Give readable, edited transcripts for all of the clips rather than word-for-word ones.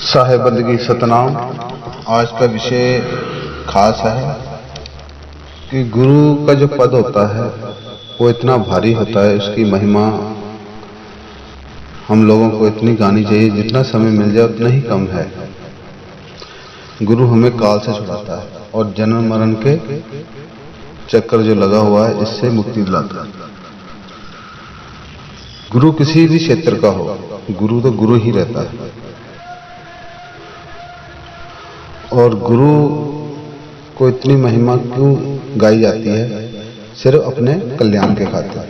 साहेब बंदगी सतनाम। आज का विषय खास है कि गुरु का जो पद होता है वो इतना भारी होता है, उसकी महिमा हम लोगों को इतनी गानी चाहिए, जितना समय मिल जाए उतना ही कम है। गुरु हमें काल से छुड़ाता है और जन्म मरण के चक्कर जो लगा हुआ है इससे मुक्ति दिलाता है। गुरु किसी भी क्षेत्र का हो, गुरु तो गुरु ही रहता है। और गुरु को इतनी महिमा क्यों गाई जाती है? सिर्फ अपने कल्याण के खातिर।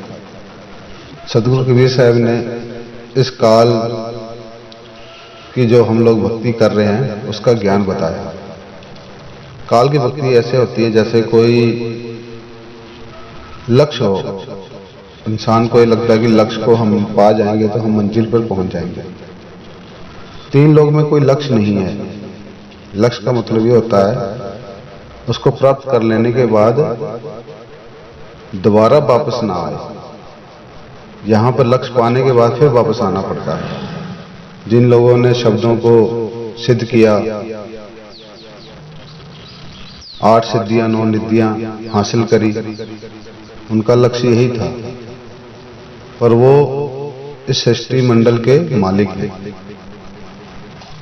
सतगुरु कबीर साहब ने इस काल की जो हम लोग भक्ति कर रहे हैं उसका ज्ञान बताया। काल की भक्ति ऐसे होती है जैसे कोई लक्ष्य हो, इंसान को ये लगता है कि लक्ष्य को हम पा जाएंगे तो हम मंजिल पर पहुंच जाएंगे। तीन लोग में कोई लक्ष्य नहीं है। लक्ष्य का मतलब ये होता है उसको प्राप्त कर लेने के बाद दोबारा वापस ना आए। यहां पर लक्ष्य पाने के बाद फिर वापस आना पड़ता है। जिन लोगों ने शब्दों को सिद्ध किया, 8 सिद्धियां 9 निधियां हासिल करी, उनका लक्ष्य यही था। और वो इस सृष्टि मंडल के मालिक हैं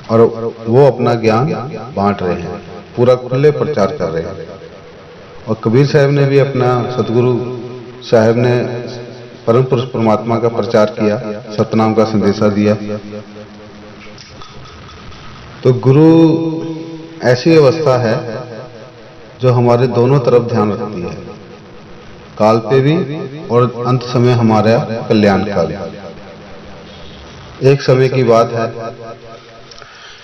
और वो अपना ज्ञान बांट रहे हैं, पूरा खुले प्रचार कर रहे हैं। और कबीर साहब ने भी अपना, सतगुरु साहब ने परम पुरुष परमात्मा का प्रचार किया, सतनाम का संदेशा दिया। तो गुरु ऐसी अवस्था है जो हमारे दोनों तरफ ध्यान रखती है, काल पे भी और अंत समय हमारा कल्याण का भी। एक समय की बात है,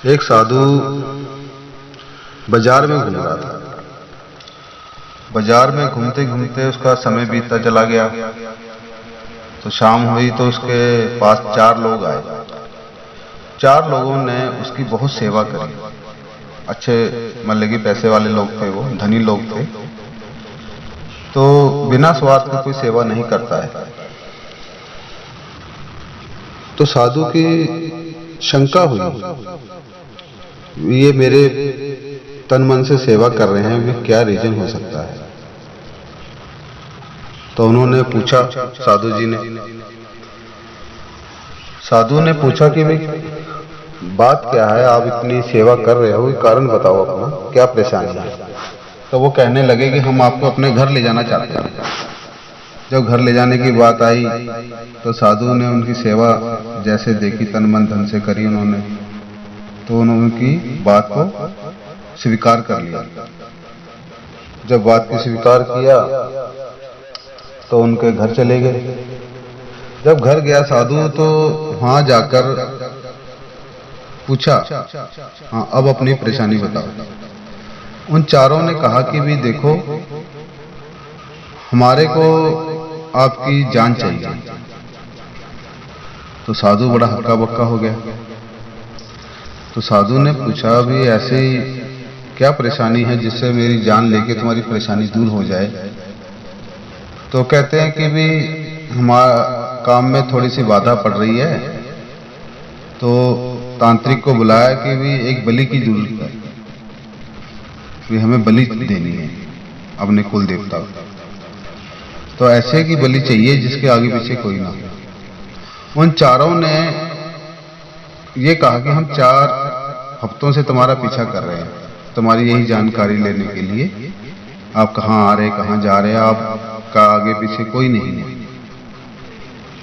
एक साधु बाजार में घूम रहा था। बाजार में घूमते घूमते उसका समय बीतता चला गया। तो शाम हुई तो उसके पास 4 लोग आए। 4 लोगों ने उसकी बहुत सेवा करी। अच्छे मतलब कि पैसे वाले लोग थे, वो धनी लोग थे। तो बिना स्वार्थ के कोई सेवा नहीं करता है। तो साधु की शंका हुई, ये मेरे तन मन से सेवा कर रहे हैं, वे क्या रीजन हो सकता है? तो उन्होंने पूछा, साधु ने पूछा कि भाई बात क्या है, आप इतनी सेवा कर रहे हो, कारण बताओ अपना, क्या परेशानी है? तो वो कहने लगे कि हम आपको अपने घर ले जाना चाहते हैं। जब घर ले जाने की बात आई तो साधु ने उनकी सेवा जैसे देखी, तन मन धन से करी उन्होंने, तो उन्होंने उनकी बात को स्वीकार कर लिया। जब बात को स्वीकार किया तो उनके घर चले गए। जब घर गया साधु तो वहां जाकर पूछा, हाँ अब अपनी परेशानी बताओ। उन 4 ने कहा कि भी देखो, हमारे को आपकी जान चाहिए। तो साधु बड़ा हक्का बक्का हो गया। तो साधु ने पूछा, भी ऐसे क्या परेशानी है जिससे मेरी जान लेके तुम्हारी परेशानी दूर हो जाए? तो कहते हैं कि भी हमारा काम में थोड़ी सी बाधा पड़ रही है, तो तांत्रिक को बुलाया कि भी एक बलि की जरूरत है, भी हमें बलि देनी है अपने कुल देवता को। तो ऐसे की बलि चाहिए जिसके आगे पीछे कोई ना हो। उन 4 ने ये कहा कि हम 4 हफ्तों से तुम्हारा पीछा कर रहे हैं, तुम्हारी यही जानकारी लेने के लिए, आप कहाँ आ रहे, कहाँ जा रहे, आपका आगे पीछे कोई नहीं है।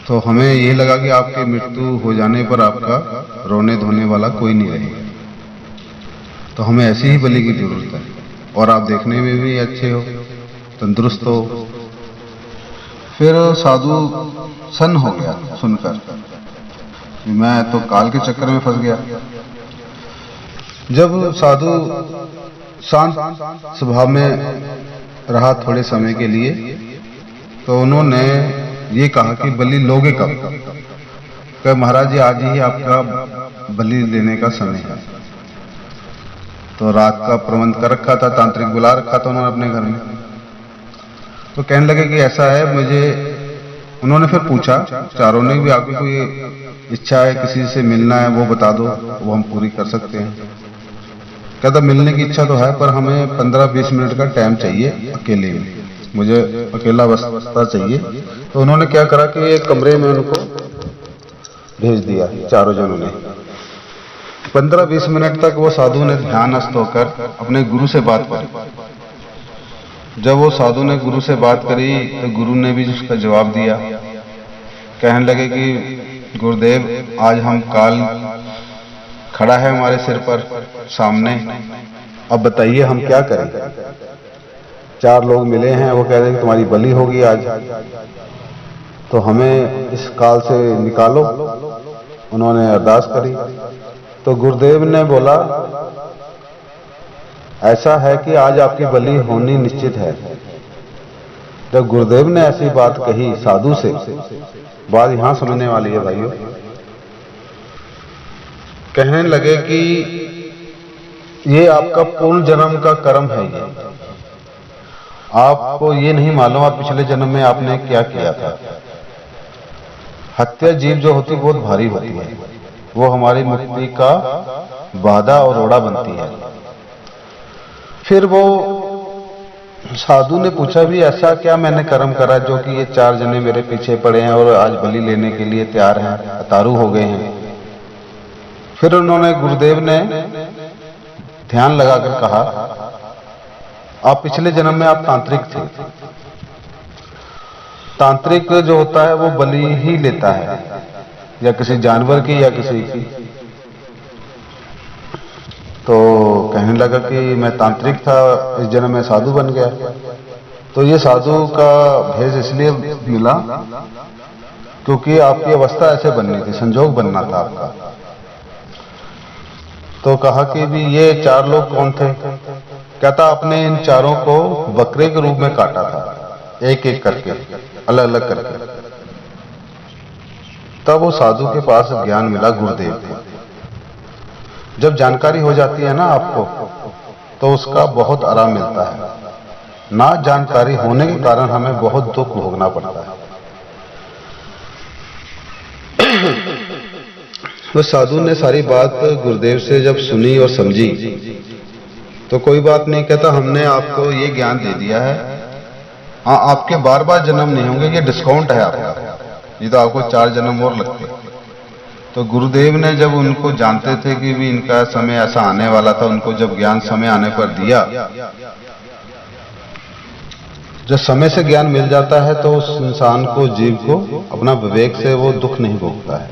तो हमें ये लगा कि आपकी मृत्यु हो जाने पर आपका रोने धोने वाला कोई नहीं रहेगा, तो हमें ऐसी ही बलि की जरूरत है, और आप देखने में भी अच्छे हो, तंदुरुस्त हो। फिर साधु सन्न हो गया सुनकर, मैं तो काल के चक्कर में फंस गया। जब साधु शांत स्वभाव में रहा थोड़े समय के लिए, तो उन्होंने ये कहा कि बलि लोगे कब? कहा महाराज जी आज ही आपका बलि लेने का समय है। तो रात का प्रबंध कर रखा था, तांत्रिक बुला रखा था उन्होंने अपने घर में। तो कहने लगे कि ऐसा है मुझे, उन्होंने फिर पूछा, 4 ने भी आगे कोई इच्छा है किसी से मिलना है वो बता दो, वो हम पूरी कर सकते हैं। कहता मिलने की इच्छा तो है पर हमें 15-20 मिनट का टाइम चाहिए अकेले में, मुझे अकेला अवस्था चाहिए। तो उन्होंने क्या करा कि एक कमरे में उनको भेज दिया, चारों जनों ने। 15-20 मिनट तक वो साधु ने ध्यानस्थ होकर अपने गुरु से बात करी। जब वो साधु ने गुरु से बात करी तो गुरु ने भी उसका जवाब दिया। कहने लगे कि गुरुदेव आज हम काल खड़ा है हमारे सिर पर सामने, अब बताइए हम क्या करें। 4 लोग मिले हैं, वो कह रहे हैं कि तुम्हारी बलि होगी आज, तो हमें इस काल से निकालो। उन्होंने अरदास करी तो गुरुदेव ने बोला ऐसा है कि आज आपकी बलि होनी निश्चित है। जब गुरुदेव ने ऐसी बात कही साधु से, बात यहां समझने वाली है भाइयों। कहने लगे कि ये आपका पूर्ण जन्म का कर्म है, ये आपको ये नहीं मालूम आप पिछले जन्म में आपने क्या किया था। हत्या जीव जो होती बहुत भारी होती है, वो हमारी मुक्ति का बाधा और रोड़ा बनती है। फिर वो साधु ने पूछा भी ऐसा क्या मैंने कर्म करा जो कि ये 4 जने मेरे पीछे पड़े हैं और आज बलि लेने के लिए तैयार हैं, अतारू हो गए हैं। फिर उन्होंने गुरुदेव ने ध्यान लगाकर कहा आप पिछले जन्म में आप तांत्रिक थे। तांत्रिक जो होता है वो बलि ही लेता है, या किसी जानवर की या किसी की। तो कहने लगा कि मैं तांत्रिक था, इस जन्म में साधु बन गया। तो ये साधु का भेष इसलिए मिला क्योंकि आपकी अवस्था ऐसे बननी थी, संजोग बनना था आपका। तो कहा कि भी ये 4 लोग कौन थे। कहता आपने इन 4 को बकरे के रूप में काटा था, एक एक करके, अलग अलग करके। तब वो साधु के पास ज्ञान मिला गुरुदेव को। जब जानकारी हो जाती है ना आपको, तो उसका बहुत आराम मिलता है। ना जानकारी होने के कारण हमें बहुत दुख भोगना पड़ता है। तो साधु ने सारी बात गुरुदेव से जब सुनी और समझी तो कोई बात नहीं, कहता हमने आपको ये ज्ञान दे दिया है, हाँ आपके बार जन्म नहीं होंगे, ये डिस्काउंट है आपका, ये तो आपको 4 जन्म और लगते। तो गुरुदेव ने जब उनको जानते थे कि भी इनका समय ऐसा आने वाला था, उनको जब ज्ञान समय आने पर दिया। जब समय से ज्ञान मिल जाता है तो उस इंसान को, जीव को अपना विवेक से वो दुख नहीं भोगता है,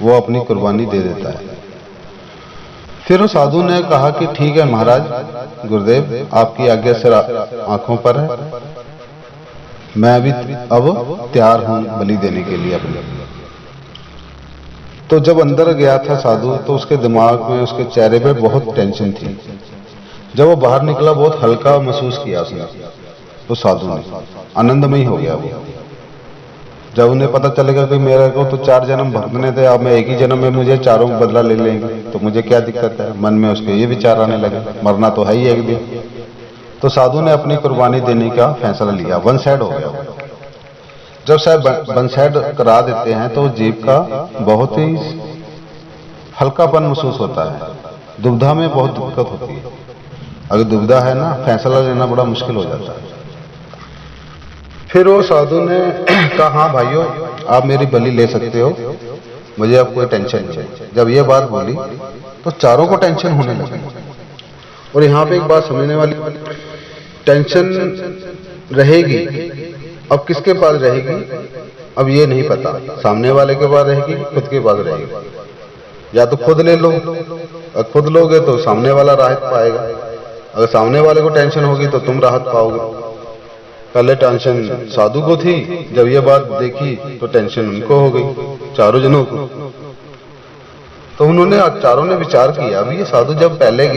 वो अपनी कुर्बानी दे देता है। फिर उस साधु ने कहा कि ठीक है महाराज, गुरुदेव आपकी आज्ञा से आंखों पर है, मैं भी अब तैयार हूं बलि देने के लिए अपने। तो जब अंदर गया था साधु तो उसके दिमाग में, उसके चेहरे पे बहुत टेंशन थी। जब वो बाहर निकला बहुत हल्का महसूस किया उसने, तो साधु ने आनंदमयी हो गया वो। जब उन्हें पता चलेगा कि मेरे को तो 4 जन्म भुगतने थे, अब मैं एक ही जन्म में मुझे 4 बदला ले लेंगे तो मुझे क्या दिक्कत है। मन में उसके ये विचार आने लगे, मरना तो है ही एक दिन। तो साधु ने अपनी कुर्बानी देने का फैसला लिया, वन साइड हो गया। जब साहब वन साइड करा देते हैं तो जीव का बहुत ही हल्कापन महसूस होता है। दुविधा में बहुत दिक्कत होती है, अगर दुविधा है ना, फैसला लेना बड़ा मुश्किल हो जाता है। फिर वो साधु ने कहा हाँ भाइयों आप मेरी बलि ले सकते हो, मुझे अब कोई टेंशन नहीं है। जब ये बात बोली तो 4 को टेंशन होने लगी। और यहाँ पे एक बात समझने वाली, टेंशन रहेगी, अब किसके पास रहेगी अब ये नहीं पता, सामने वाले के पास रहेगी, खुद के पास रहेगी। या तो खुद ले लो, अगर खुद लोगे तो सामने वाला राहत पाएगा, अगर सामने वाले को टेंशन होगी तो तुम राहत पाओगे। पहले टेंशन साधु को थी, जब ये बात देखी तो टेंशन उनको हो गई, 4 जनों को। तो उन्होंने 4 ने विचार किया, अभी ये साधु जब पहले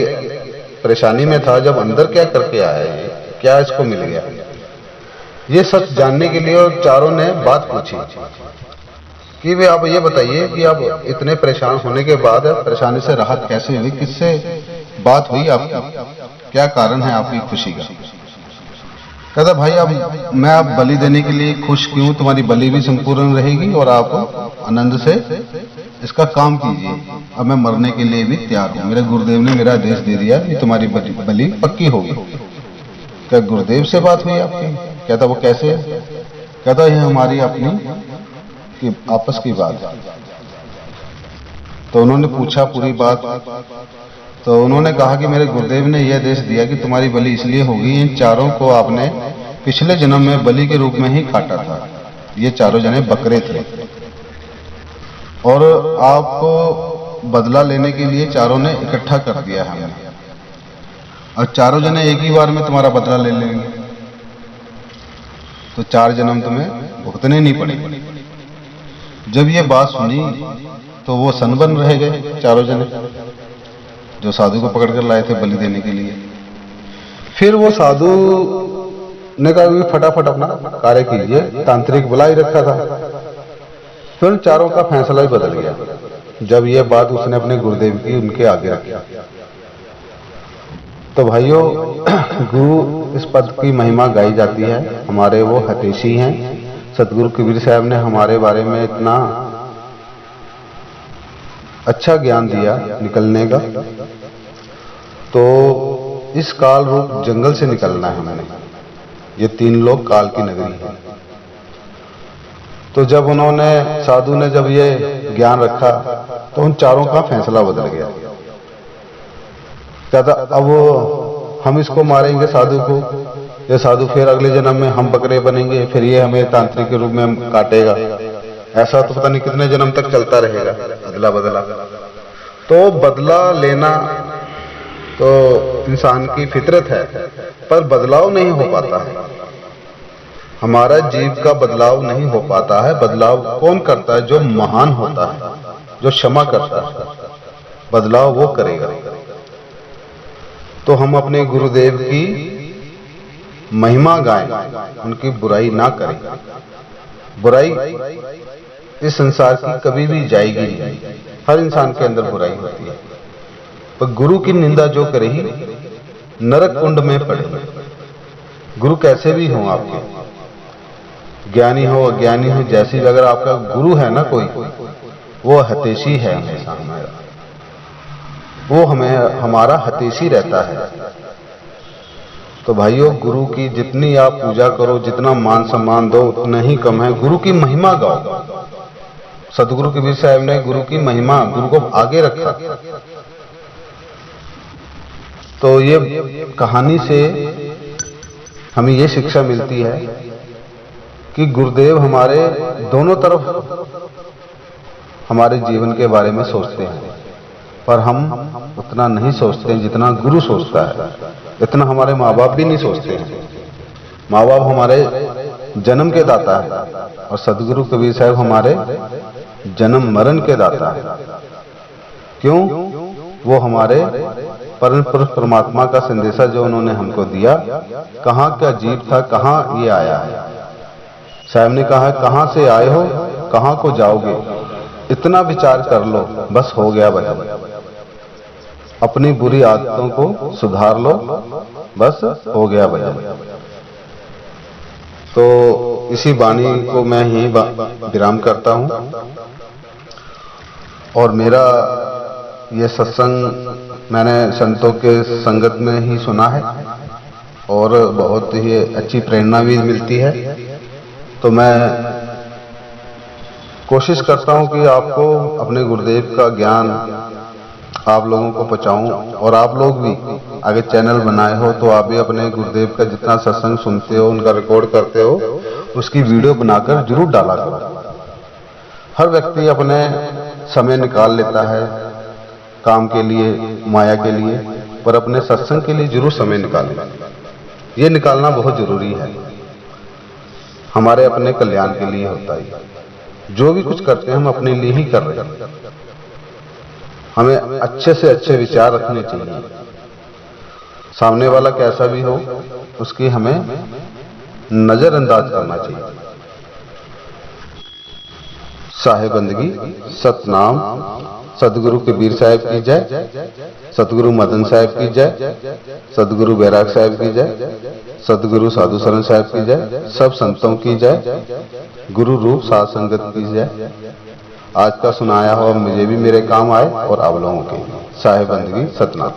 परेशानी में था, जब अंदर क्या करके आया है, क्या इसको मिल गया, ये सच जानने के लिए। और 4 ने बात पूछी कि वे आप ये बताइए कि आप इतने परेशान होने के बाद परेशानी से राहत कैसे हुई, किससे बात हुई आपकी, क्या कारण है आपकी खुशी का। कहता भाई अब मैं अब बलि देने के लिए खुश क्यों, तुम्हारी बलि भी संपूर्ण रहेगी और आप आनंद से इसका काम कीजिए। अब मैं मरने के लिए भी तैयार हूँ, मेरे गुरुदेव ने मेरा आदेश दे दिया कि तुम्हारी बलि पक्की होगी। क्या गुरुदेव से बात हुई आपकी? कहता वो कैसे? कहता ये हमारी अपनी आपस की बात है। तो उन्होंने पूछा पूरी बात, तो उन्होंने कहा कि मेरे गुरुदेव ने यह आदेश दिया कि तुम्हारी बलि इसलिए होगी, इन चारों को आपने पिछले जन्म में बलि के रूप में ही काटा था। ये चारों जने बकरे थे और आपको बदला लेने के लिए चारों ने इकट्ठा कर दिया है हमने, और चारों जने एक ही बार में तुम्हारा बदला ले लेंगे, तो 4 जन्म तुम्हें भुगतने नहीं पड़ेंगे। जब ये बात सुनी तो वो सनबन रह गए चारों जने जो साधु को पकड़ कर लाए थे बलि देने के लिए। फिर वो साधु ने कहा फटाफट अपना कार्य कीजिए, तांत्रिक बुला ही रखा था। फिर उन चारों का फैसला ही बदल गया जब ये बात उसने अपने गुरुदेव की उनके आगे रखी। तो भाइयों, गुरु इस पद की महिमा गाई जाती है। हमारे वो हितैषी हैं। सतगुरु कबीर साहब ने हमारे बारे में इतना अच्छा ज्ञान दिया निकलने का। तो इस काल रूप जंगल से निकलना है हमें। ये 3 लोग काल की नगरी है। तो जब उन्होंने साधु ने जब ये ज्ञान रखा तो उन चारों का फैसला बदल गया। कहता अब हम इसको मारेंगे साधु को, ये साधु फिर अगले जन्म में हम बकरे बनेंगे, फिर ये हमें तांत्रिक के रूप में काटेगा। ऐसा तो पता नहीं कितने जन्म तक चलता रहेगा अदला बदला। तो बदला लेना तो इंसान की फितरत है, पर बदलाव नहीं हो पाता है। हमारा जीव का बदलाव नहीं हो पाता है। बदलाव कौन करता है? जो महान होता है, जो क्षमा करता है, बदलाव वो करेगा। तो हम अपने गुरुदेव की महिमा गाएं, उनकी बुराई ना करें। बुराई इस संसार की कभी भी जाएगी नहीं। हर इंसान के अंदर बुराई होती है, पर गुरु की निंदा जो करेगी नरक कुंड में पड़ेगी। गुरु कैसे भी हो, आपके ज्ञानी हो अज्ञानी हो, जैसी भी, अगर आपका गुरु है ना कोई, वो हितैषी है हमेशा हमारा, वो हमें हमारा हितैषी रहता है। तो भाइयों, गुरु की जितनी आप पूजा करो, जितना मान सम्मान दो, उतना ही कम है। गुरु की महिमा गाओ। सतगुरु कबीर साहब ने गुरु की महिमा, गुरु को आगे रखा। तो ये कहानी से हमें ये शिक्षा मिलती है कि गुरुदेव हमारे दोनों तरफ हमारे जीवन के बारे में सोचते हैं, पर हम उतना नहीं सोचते जितना गुरु सोचता है। इतना हमारे माँ बाप भी नहीं सोचते हैं। माँ बाप हमारे जन्म के दाता है और सदगुरु कबीर साहब हमारे जन्म मरण के दाता है। क्यों? वो हमारे परम पुरुष परमात्मा का संदेशा जो उन्होंने हमको दिया, कहाँ का जीव था, कहाँ ये आया है। साहब ने कहा कहाँ से आए हो, कहाँ को जाओगे, इतना विचार कर लो, बस हो गया भजन। अपनी बुरी आदतों को सुधार लो, बस हो गया भजन। तो इसी वाणी को मैं यहीं विराम करता हूं। और मेरा ये सत्संग मैंने संतों के संगत में ही सुना है और बहुत ही अच्छी प्रेरणा भी मिलती है। तो मैं कोशिश करता हूं कि आपको अपने गुरुदेव का ज्ञान आप लोगों को पहुंचाऊं, और आप लोग भी आगे चैनल बनाए हो तो आप भी अपने गुरुदेव का जितना सत्संग सुनते हो, उनका रिकॉर्ड करते हो, उसकी वीडियो बनाकर जरूर डाला करो। हर व्यक्ति अपने समय निकाल लेता है काम के लिए, माया के लिए, पर अपने सत्संग के लिए जरूर समय निकालें। ये निकालना बहुत जरूरी है, हमारे अपने कल्याण के लिए होता है। जो भी कुछ करते हैं हम अपने लिए ही कर रहे हैं। हमें अच्छे से अच्छे विचार रखने चाहिए। सामने वाला कैसा भी हो, उसकी हमें नजरअंदाज करना चाहिए। साहिबंदगी, सतनाम, सदगुरु कबीर साहब की जय, सदगुरु मदन साहब की जय, सदगुरु बैराग साहब की जय, सदगुरु साधु शरण साहब की जय, सब संतों की जय, गुरु रूप साध संगत की जय। आज का सुनाया हुआ मुझे भी मेरे काम आए और आप लोगों के। साहेब बंदगी सतनाम।